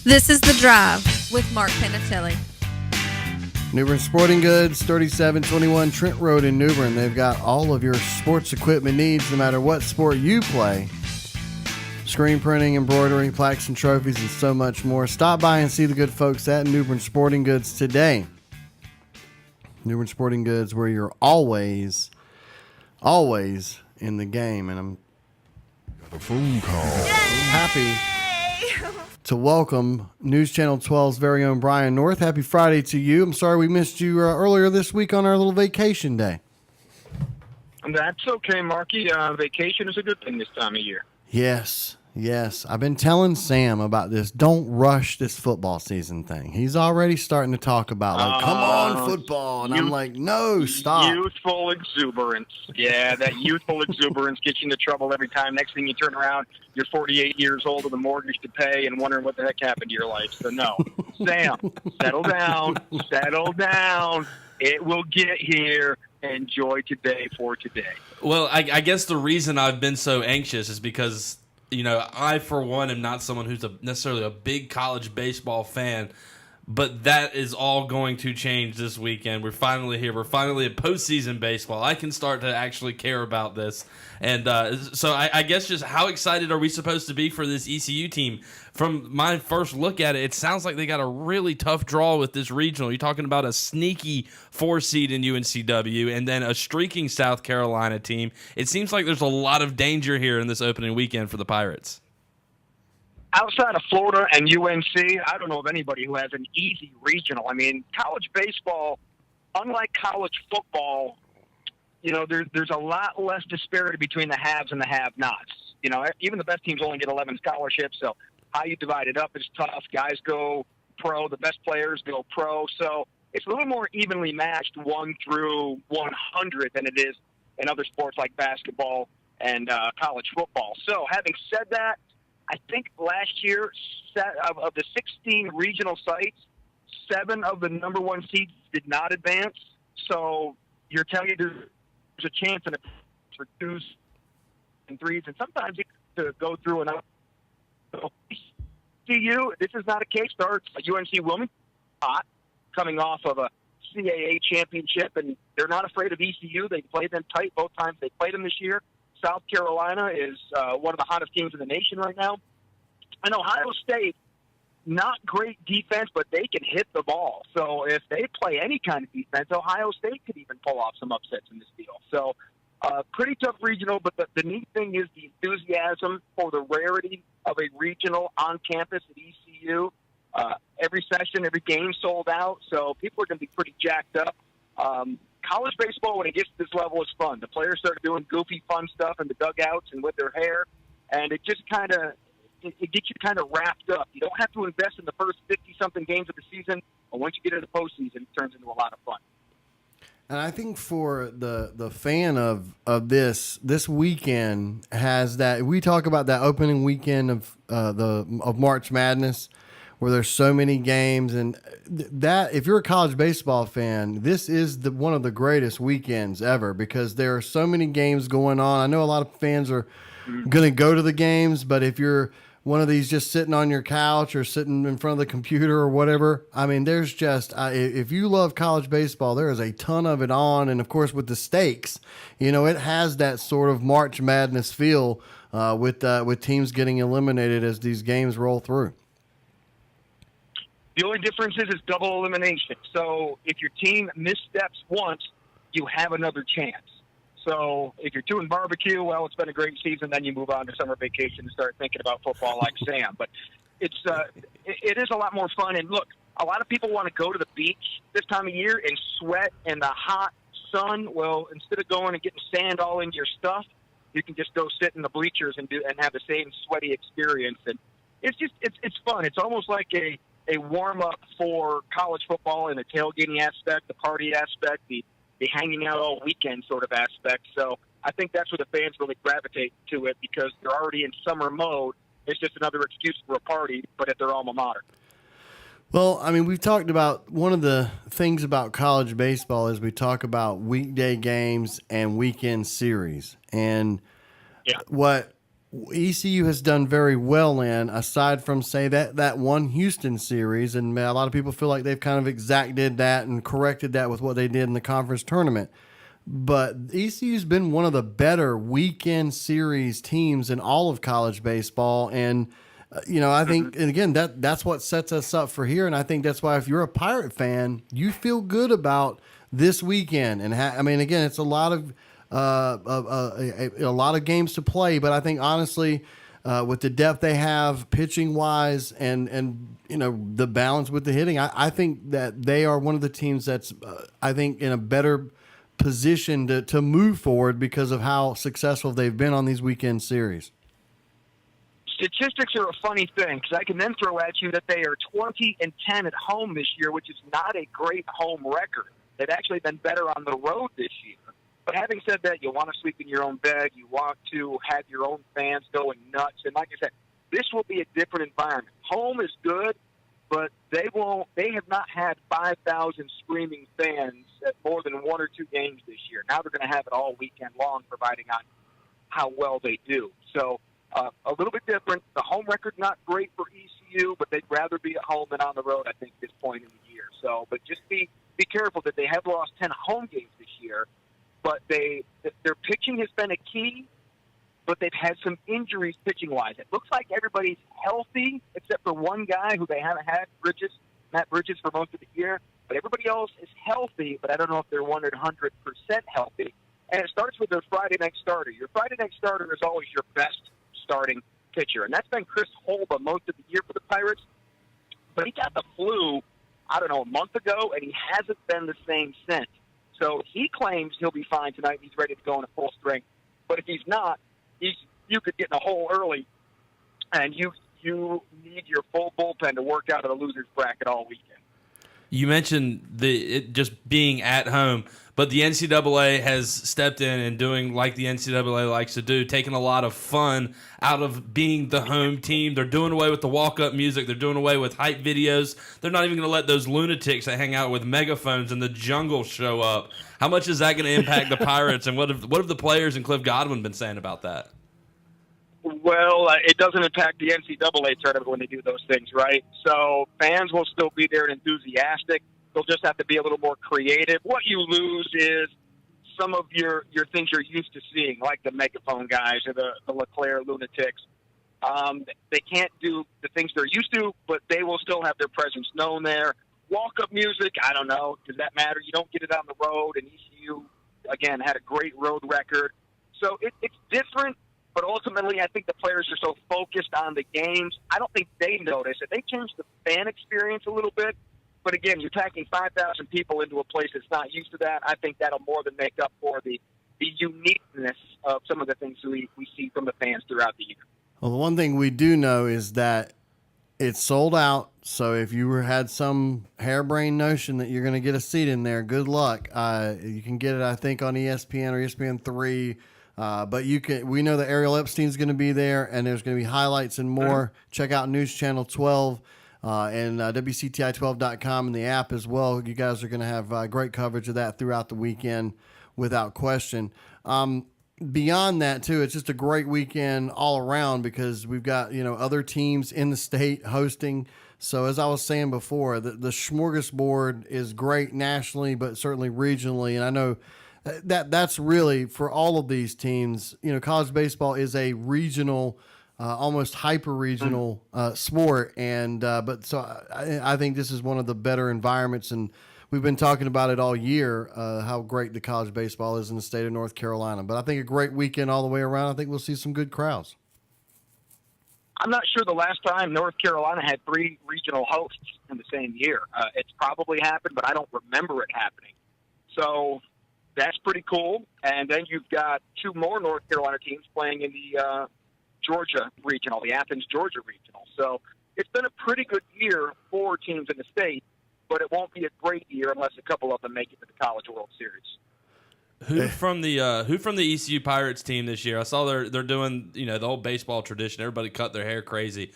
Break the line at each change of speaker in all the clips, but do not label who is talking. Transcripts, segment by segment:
This is The Drive with Mark Penatelli.
New Bern Sporting Goods, 3721 Trent Road in New Bern. They've got all of your sports equipment needs, no matter what sport you play. Screen printing, embroidery, plaques and trophies, and so much more. Stop by and see the good folks at New Bern Sporting Goods today. New Bern Sporting Goods, where you're always in the game. And I'm
got a phone call.
happy to welcome News Channel 12's very own Brian North. Happy Friday to you. I'm sorry we missed you earlier this week on our little vacation day.
That's okay, Marky. Vacation is a good thing this time of year.
Yes. I've been telling Sam about this don't rush this football season thing. He's already starting to talk about, come on, football. And I'm like, no, stop.
Youthful exuberance. Yeah, that youthful exuberance gets you into trouble every time. Next thing you turn around, you're 48 years old with a mortgage to pay and wondering what the heck happened to your life. So, no. Sam, settle down. It will get here. Enjoy today for today.
Well, I guess the reason I've been so anxious is because, I, for one, am not someone who's necessarily a big college baseball fan, but that is all going to change this weekend. We're finally here. We're finally at postseason baseball. I can start to actually care about this. And so I guess just how excited are we supposed to be for this ECU team? From my first look at it, it sounds like they got a really tough draw with this regional. You're talking about a sneaky 4 seed in UNCW and then a streaking South Carolina team. It seems like there's a lot of danger here in this opening weekend for the Pirates.
Outside of Florida and UNC, I don't know of anybody who has an easy regional. I mean, college baseball, unlike college football, there's a lot less disparity between the haves and the have-nots. Even the best teams only get 11 scholarships, so how you divide it up is tough. Guys go pro, the best players go pro, so it's a little more evenly matched 1 through 100 than it is in other sports like basketball and college football. So having said that, I think last year, of the 16 regional sites, 7 of the number 1 seeds did not advance. So you're telling me there's a chance for 2s and 3s, and sometimes you to go through another. So, ECU, this is not a case start. UNC Wilmington, hot, coming off of a CAA championship, and they're not afraid of ECU. They played them tight both times they played them this year. South Carolina is one of the hottest teams in the nation right now. And Ohio State, not great defense, but they can hit the ball. So if they play any kind of defense, Ohio State could even pull off some upsets in this deal. So pretty tough regional, but the neat thing is the enthusiasm for the rarity of a regional on campus at ECU. Every session, every game sold out, so people are going to be pretty jacked up. College baseball, when it gets to this level, is fun. The players start doing goofy, fun stuff in the dugouts and with their hair, and it just kind of it gets you kind of wrapped up. You don't have to invest in the first 50-something games of the season, but once you get into the postseason, it turns into a lot of fun.
And I think for the fan of this weekend has that we talk about that opening weekend of March Madness, where there's so many games, and that if you're a college baseball fan, this is one of the greatest weekends ever because there are so many games going on. I know a lot of fans are going to go to the games, but if you're one of these just sitting on your couch or sitting in front of the computer or whatever, I mean, there's just if you love college baseball, there is a ton of it on, and of course with the stakes, it has that sort of March Madness feel with teams getting eliminated as these games roll through.
The only difference is double elimination. So if your team missteps once, you have another chance. So if you're doing barbecue, well, it's been a great season. Then you move on to summer vacation and start thinking about football like Sam. But it is a lot more fun. And look, a lot of people want to go to the beach this time of year and sweat in the hot sun. Well, instead of going and getting sand all into your stuff, you can just go sit in the bleachers and have the same sweaty experience. And it's fun. It's almost like a warm-up for college football in the tailgating aspect, the party aspect, the hanging out all weekend sort of aspect. So I think that's where the fans really gravitate to it because they're already in summer mode. It's just another excuse for a party, but at their alma mater.
Well, I mean, we've talked about one of the things about college baseball is we talk about weekday games and weekend series. And what ECU has done very well in, aside from, say, that one Houston series, and a lot of people feel like they've kind of exacted that and corrected that with what they did in the conference tournament. But ECU's been one of the better weekend series teams in all of college baseball, and I think, and again, that's what sets us up for here, and I think that's why if you're a Pirate fan, you feel good about this weekend. And again, it's a lot of a lot of games to play, but I think honestly, with the depth they have pitching wise, and the balance with the hitting, I think that they are one of the teams that's I think in a better position to move forward because of how successful they've been on these weekend series.
Statistics are a funny thing because I can then throw at you that they are 20-10 at home this year, which is not a great home record. They've actually been better on the road this year. But having said that, you want to sleep in your own bed. You want to have your own fans going nuts. And like I said, this will be a different environment. Home is good, but they have not had 5,000 screaming fans at more than one or two games this year. Now they're going to have it all weekend long, providing on how well they do. So a little bit different. The home record's not great for ECU, but they'd rather be at home than on the road, I think, at this point in the year. So, but just be careful that they have lost 10 home games this year, but their pitching has been a key, but they've had some injuries pitching-wise. It looks like everybody's healthy except for one guy who they haven't had, Matt Bridges, for most of the year. But everybody else is healthy, but I don't know if they're 100% healthy. And it starts with their Friday night starter. Your Friday night starter is always your best starting pitcher, and that's been Chris Holba most of the year for the Pirates. But he got the flu, I don't know, a month ago, and he hasn't been the same since. So he claims he'll be fine tonight. He's ready to go in at full strength. But if he's not, you could get in a hole early, and you need your full bullpen to work out of the loser's bracket all weekend.
You mentioned it just being at home, but the NCAA has stepped in and doing like the NCAA likes to do, taking a lot of fun out of being the home team. They're doing away with the walk-up music. They're doing away with hype videos. They're not even going to let those lunatics that hang out with megaphones in the jungle show up. How much is that going to impact the Pirates, and what have the players and Cliff Godwin been saying about that?
Well, it doesn't impact the NCAA tournament when they do those things, right? So fans will still be there and enthusiastic. They'll just have to be a little more creative. What you lose is some of your things you're used to seeing, like the megaphone guys or the LeClaire lunatics. They can't do the things they're used to, but they will still have their presence known there. Walk-up music, I don't know. Does that matter? You don't get it on the road, and ECU, again, had a great road record. So it's different. But ultimately, I think the players are so focused on the games, I don't think they notice it. They changed the fan experience a little bit. But again, you're packing 5,000 people into a place that's not used to that. I think that'll more than make up for the uniqueness of some of the things we see from the fans throughout the year.
Well, the one thing we do know is that it's sold out. So if you had some harebrained notion that you're going to get a seat in there, good luck. You can get it, I think, on ESPN or ESPN3. But we know that Ariel Epstein's going to be there, and there's going to be highlights and more. Check out News Channel 12 and WCTI12.com and the app as well. You guys are going to have great coverage of that throughout the weekend without question. Beyond that, too, it's just a great weekend all around because we've got, other teams in the state hosting. So as I was saying before, the smorgasbord is great nationally, but certainly regionally. And I know that's really for all of these teams. College baseball is a regional, almost hyper-regional sport, and I think this is one of the better environments, and we've been talking about it all year, how great the college baseball is in the state of North Carolina. But I think a great weekend all the way around. I think we'll see some good crowds.
I'm not sure the last time North Carolina had 3 regional hosts in the same year. It's probably happened, but I don't remember it happening. So that's pretty cool. And then you've got 2 more North Carolina teams playing in the Georgia regional, the Athens, Georgia regional. So it's been a pretty good year for teams in the state, but it won't be a great year unless a couple of them make it to the College World Series.
Who from the ECU Pirates team this year? I saw they're doing the old baseball tradition. Everybody cut their hair crazy.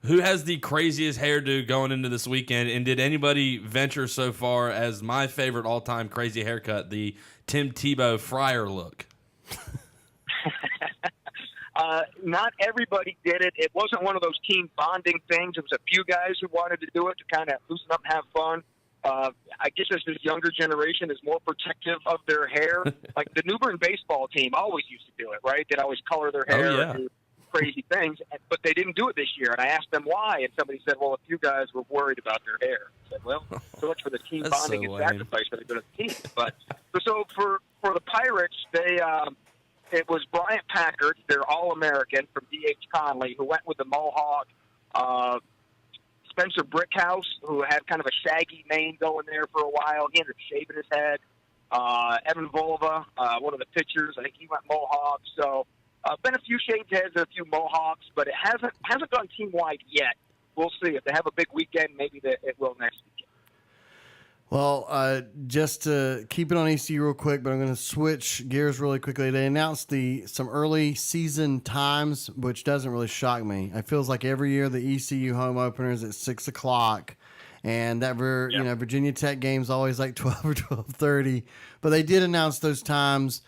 Who has the craziest hairdo going into this weekend? And did anybody venture so far as my favorite all-time crazy haircut, the Tim Tebow Fryer look?
not everybody did it. It wasn't one of those team bonding things. It was a few guys who wanted to do it to kind of loosen up and have fun. I guess as this younger generation is more protective of their hair. Like the New Bern baseball team always used to do it, right? They'd always color their hair and do crazy things, but they didn't do it this year. And I asked them why, and somebody said, well, a few guys were worried about their hair. I said, well, so much for the team bonding and sacrifice for the good of the team. But so for the Pirates, it was Bryant Packard, their All-American from D.H. Conley, who went with the Mohawk. Spencer Brickhouse, who had kind of a shaggy mane going there for a while. He ended up shaving his head. Evan Volva, one of the pitchers, I think he went Mohawk. So been a few shaved heads and a few Mohawks, but it hasn't gone team-wide yet. We'll see. If they have a big weekend, maybe it will next weekend.
Well, just to keep it on ECU real quick, but I'm going to switch gears really quickly. They announced some early season times, which doesn't really shock me. It feels like every year the ECU home opener is at 6 o'clock, and that Virginia Tech game's always like 12 or 12:30. But they did announce those times.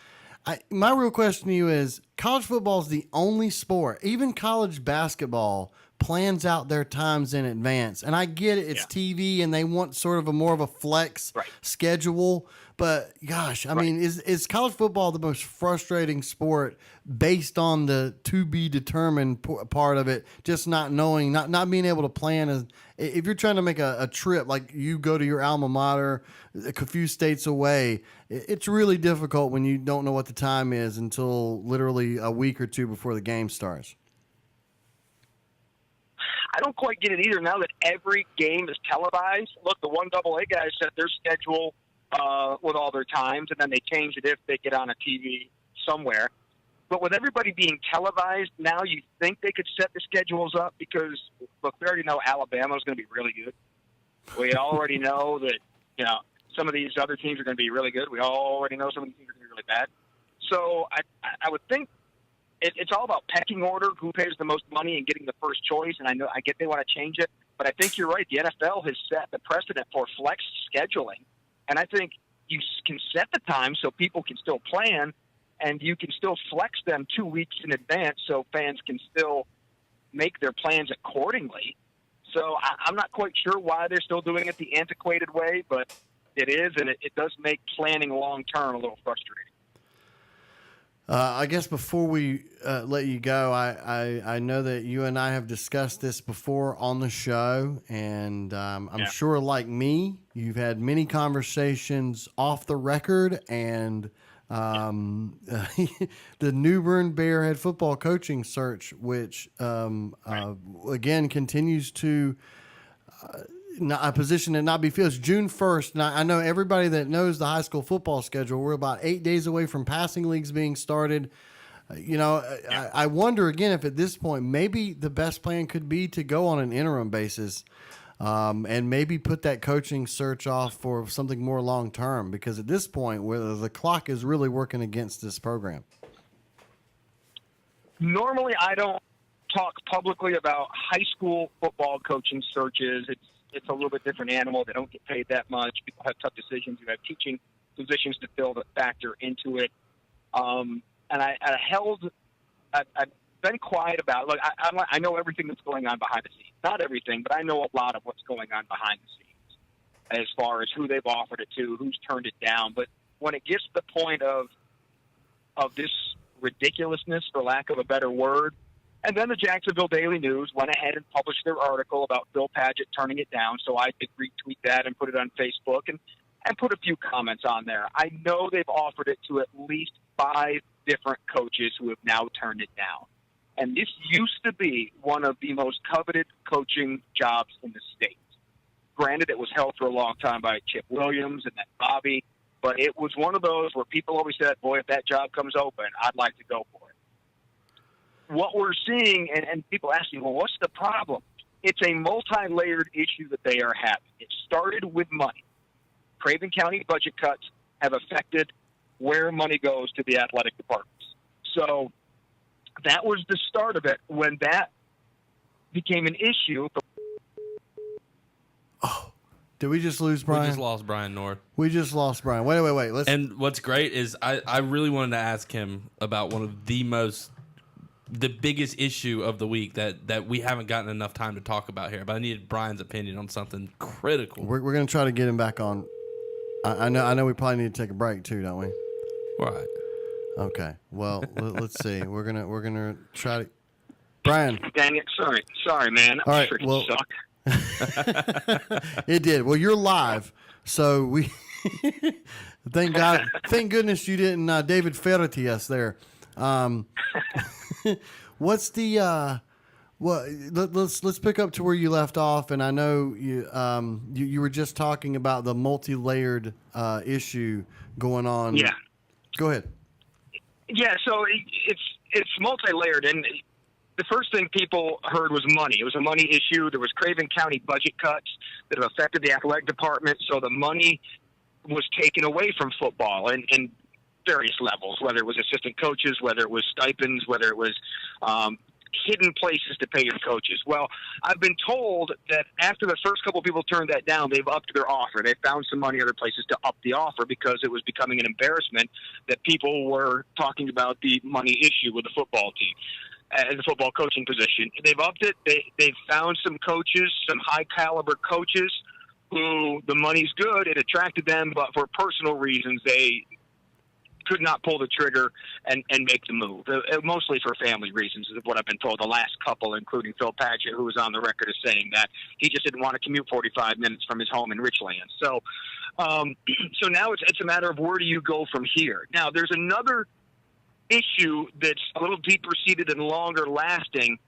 My real question to you is, college football is the only sport, even college basketball, plans out their times in advance. And I get it, it's TV and they want sort of more of a flex schedule. But gosh, I mean, is college football the most frustrating sport based on the to be determined part of it? Just not knowing, not being able to plan. If you're trying to make a trip, like you go to your alma mater a few states away, it's really difficult when you don't know what the time is until literally a week or two before the game starts.
I don't quite get it either now that every game is televised. Look, the 1AA guys set their schedule with all their times, and then they change it if they get on a TV somewhere. But with everybody being televised, now you think they could set the schedules up because, look, we already know Alabama's going to be really good. We already know that, some of these other teams are going to be really good. We already know some of these teams are going to be really bad. So I would think it's all about pecking order, who pays the most money and getting the first choice. And I get they want to change it, but I think you're right. The NFL has set the precedent for flex scheduling. And I think you can set the time so people can still plan, and you can still flex them 2 weeks in advance so fans can still make their plans accordingly. So I'm not quite sure why they're still doing it the antiquated way, but it is, and it does make planning long-term a little frustrating.
I guess before we let you go, I know that you and I have discussed this before on the show, and I'm sure, like me, you've had many conversations off the record, and the New Bern Bear head football coaching search, which again continues to a position and not be filled. It's June 1st. And I know everybody that knows the high school football schedule, we're about 8 days away from passing leagues being started. I wonder again if at this point, maybe the best plan could be to go on an interim basis and maybe put that coaching search off for something more long-term, because at this point where the clock is really working against this program.
Normally I don't talk publicly about high school football coaching searches. It's a little bit different animal. They don't get paid that much. People have tough decisions. You have teaching positions to fill that factor into it. And I've been quiet about it. Look, I know everything that's going on behind the scenes. Not everything, but I know a lot of what's going on behind the scenes as far as who they've offered it to, who's turned it down. But when it gets to the point of this ridiculousness, for lack of a better word, and then the Jacksonville Daily News went ahead and published their article about Bill Padgett turning it down, so I did retweet that and put it on Facebook and put a few comments on there. I know they've offered it to at least 5 different coaches who have now turned it down. And this used to be one of the most coveted coaching jobs in the state. Granted, it was held for a long time by Chip Williams and then Bobby, but it was one of those where people always said, boy, if that job comes open, I'd like to go for it. What we're seeing, and people ask me, well, what's the problem? It's a multi-layered issue that they are having. It started with money. Craven County budget cuts have affected where money goes to the athletic departments. So that was the start of it. When that became an issue.
Oh, did we just lose Brian?
We just lost Brian Nord.
We just lost Brian. Wait.
And what's great is I really wanted to ask him about one of the most the biggest issue of the week that we haven't gotten enough time to talk about here. But I needed Brian's opinion on something critical.
We're going to try to get him back on. I know we probably need to take a break too, don't we?
Right.
Okay. Well, let's see. We're gonna try to. Brian.
Dang it! Sorry, man.
All right.
Freaking
Well,
suck.
It did. Well, you're live, so we thank God. Thank goodness you didn't David Ferretti us there. What's the let's pick up to where you left off, and I know you were just talking about the multi-layered issue going on.
Yeah.
Go ahead.
Yeah, so it's multi-layered, and the first thing people heard was money. It was a money issue. There was Craven County budget cuts that have affected the athletic department, so the money was taken away from football in various levels, whether it was assistant coaches, whether it was stipends, whether it was hidden places to pay your coaches. Well, I've been told that after the first couple of people turned that down, they've upped their offer. They found some money other places to up the offer because it was becoming an embarrassment that people were talking about the money issue with the football team and the football coaching position. They've upped it. They've found some coaches, some high-caliber coaches who the money's good. It attracted them, but for personal reasons, they could not pull the trigger and make the move, mostly for family reasons is what I've been told. The last couple, including Phil Padgett, who was on the record as saying that he just didn't want to commute 45 minutes from his home in Richland. So so now it's a matter of where do you go from here. Now, there's another issue that's a little deeper seated and longer lasting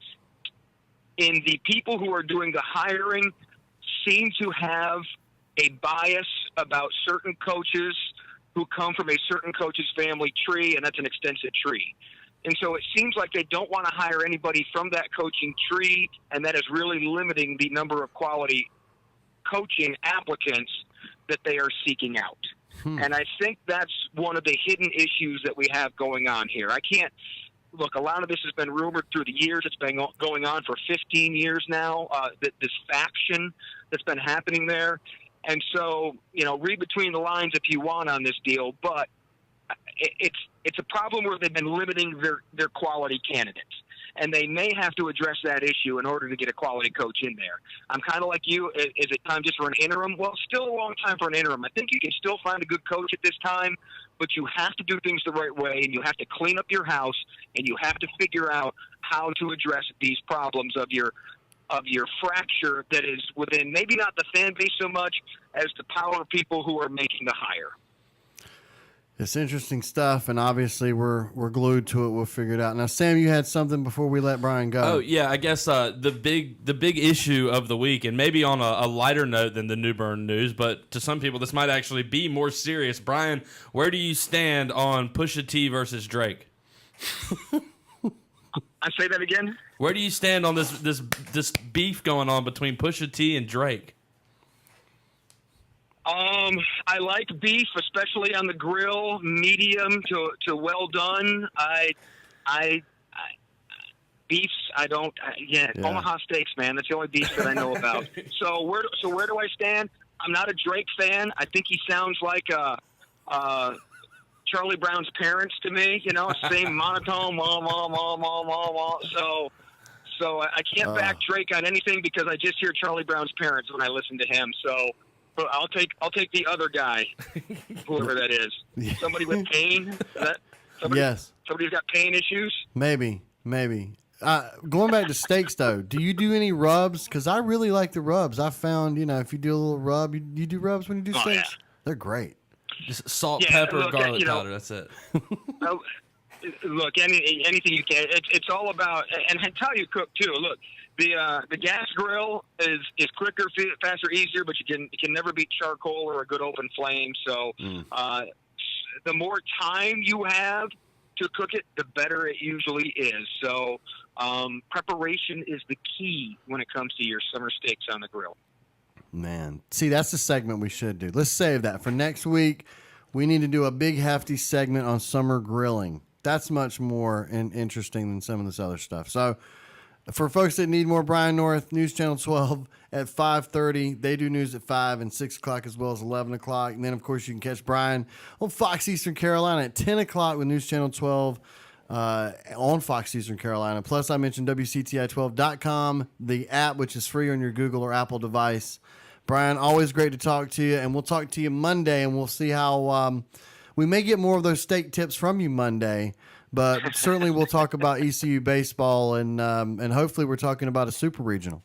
in the people who are doing the hiring seem to have a bias about certain coaches who come from a certain coach's family tree, and that's an extensive tree. And so it seems like they don't want to hire anybody from that coaching tree, and that is really limiting the number of quality coaching applicants that they are seeking out. And I think that's one of the hidden issues that we have going on here. I can't – look, a lot of this has been rumored through the years. It's been going on for 15 years now, this faction that's been happening there. And so, read between the lines if you want on this deal, but it's a problem where they've been limiting their quality candidates. And they may have to address that issue in order to get a quality coach in there. I'm kind of like you. Is it time just for an interim? Well, still a long time for an interim. I think you can still find a good coach at this time, but you have to do things the right way, and you have to clean up your house, and you have to figure out how to address these problems of your fracture that is within maybe not the fan base so much as the power of people who are making the hire.
It's interesting stuff, and obviously we're glued to it. We'll figure it out. Now, Sam, you had something before we let Brian go.
Oh yeah, I guess the big issue of the week, and maybe on a lighter note than the New Bern news, but to some people this might actually be more serious. Brian, where do you stand on Pusha T versus Drake?
I say that again.
Where do you stand on this beef going on between Pusha T and Drake?
I like beef, especially on the grill, medium to well done. Beefs, Omaha steaks, man. That's the only beef that I know about. So where do I stand? I'm not a Drake fan. I think he sounds like Charlie Brown's parents to me. Same monotone, So I can't back Drake on anything because I just hear Charlie Brown's parents when I listen to him. So. But I'll take the other guy, whoever that is. Somebody with pain.
Yes.
Somebody who's got pain issues.
Maybe. Going back to steaks, though, do you do any rubs? Because I really like the rubs. I found, if you do a little rub, you do rubs when you do steaks. Yeah. They're great.
Just salt, pepper, garlic powder. That's it.
Look, anything you can. It's all about, and how you cook too. Look. The gas grill is quicker, faster, easier, but you can never beat charcoal or a good open flame. So the more time you have to cook it, the better it usually is. So preparation is the key when it comes to your summer steaks on the grill.
Man, see, that's the segment we should do. Let's save that for next week. We need to do a big, hefty segment on summer grilling. That's much more interesting than some of this other stuff. So. For folks that need more Brian North, News Channel 12 at 5:30. They do news at 5 and 6 o'clock as well as 11 o'clock. And then, of course, you can catch Brian on Fox Eastern Carolina at 10 o'clock with News Channel 12. on Fox Eastern Carolina. Plus, I mentioned WCTI12.com, the app, which is free on your Google or Apple device. Brian, always great to talk to you, and we'll talk to you Monday, and we'll see how we may get more of those state tips from you Monday, but certainly we'll talk about ECU baseball, and hopefully we're talking about a super regional.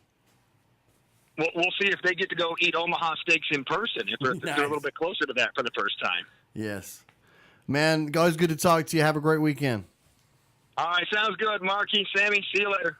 We'll see if they get to go eat Omaha steaks in person, if they're a little bit closer to that for the first time.
Yes. Man, always good to talk to you. Have a great weekend.
All right, sounds good, Marky. Sammy, see you later.